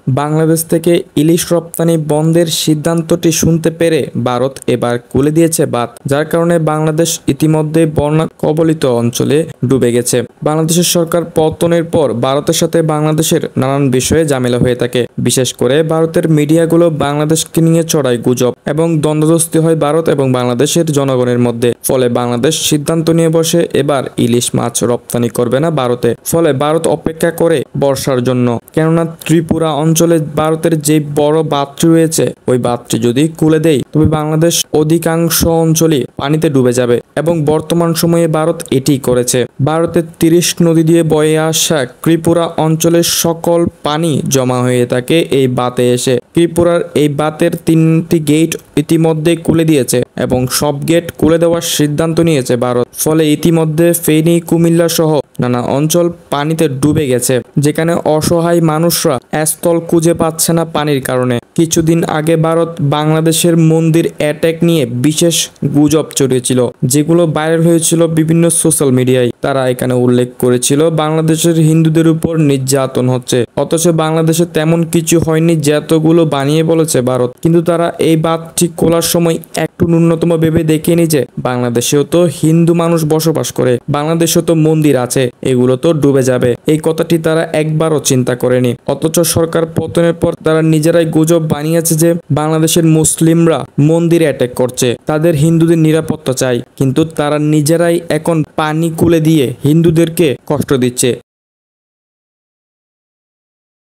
বাংলাদেশ থেকে ইলিশ রপ্তানি বন্ধের সিদ্ধান্তটি শুনতে পেরে ভারত এবার খুলে দিয়েছে বাঁধ, যার কারণে বাংলাদেশ ইতিমধ্যে বন্যা কবলিত অঞ্চলে ডুবে গেছে। বাংলাদেশের সরকার পতনের পর ভারতের সাথে বাংলাদেশের নানান বিষয়ে ঝামেলা হয়ে থাকে। বিশেষ করে ভারতের মিডিয়াগুলো বাংলাদেশকে নিয়ে ছড়ায় গুজব এবং দ্বন্দ্বস্তি হয় ভারত এবং বাংলাদেশের জনগণের মধ্যে। ফলে বাংলাদেশ সিদ্ধান্ত নিয়ে বসে এবার ইলিশ মাছ রপ্তানি করবে না ভারতে। ফলে ভারত অপেক্ষা করে বর্ষার জন্য, কেননা ত্রিপুরা অঞ্চলে ভারতের যে বড় বাঁধটি রয়েছে ওই বাঁধটি যদি খুলে দেয় তবে বাংলাদেশ অধিকাংশ অঞ্চলই পানিতে ডুবে যাবে এবং বর্তমান সময়ে ভারত এটি করেছে। ভারতের 30 নদী দিয়ে বয়ে আসা ত্রিপুরা অঞ্চলের সকল পানি জমা হয়ে থাকে এই বাঁধে এসে। ত্রিপুরার এই বাঁধের 3টি গেট ইতিমধ্যে খুলে দিয়েছে এবং সব গেট খুলে দেওয়ার সিদ্ধান্ত নিয়েছে ভারত। ফলে ইতিমধ্যে ফেনী, কুমিল্লা সহ নানা অঞ্চল পানিতে ডুবে গেছে, যেখানে অসহায় মানুষরা স্থল খুঁজে পাচ্ছে না পানির কারণে। কিছুদিন আগে ভারত বাংলাদেশের মন্দির অ্যাটাক নিয়ে বিশেষ গুজব ছড়িয়েছিল, যেগুলো ভাইরাল হয়েছিল বিভিন্ন সোশ্যাল মিডিয়ায়। তারা এখানে উল্লেখ করেছিল বাংলাদেশের হিন্দুদের উপর নির্যাতন হচ্ছে, অথচ বাংলাদেশে তেমন কিছু হয়নি যতগুলো বানিয়ে বলেছে ভারত। কিন্তু তারা এই বাঁধটি খোলার সময় একটু ন্যূনতম ভেবে দেখেনি যে বাংলাদেশেও তো হিন্দু মানুষ বসবাস করে, বাংলাদেশেও তো মন্দির আছে, এগুলো তো ডুবে যাবে। এই কথাটি তারা একবারও চিন্তা করেনি। অথচ সরকার পতনের পর তারা নিজেরাই গুজব বানিয়েছে যে বাংলাদেশের মুসলিমরা মন্দিরে অ্যাটাক করছে, তাদের হিন্দুদের নিরাপত্তা চাই, কিন্তু তারা নিজেরাই এখন পানি খুলে দিয়ে হিন্দুদেরকে কষ্ট দিচ্ছে।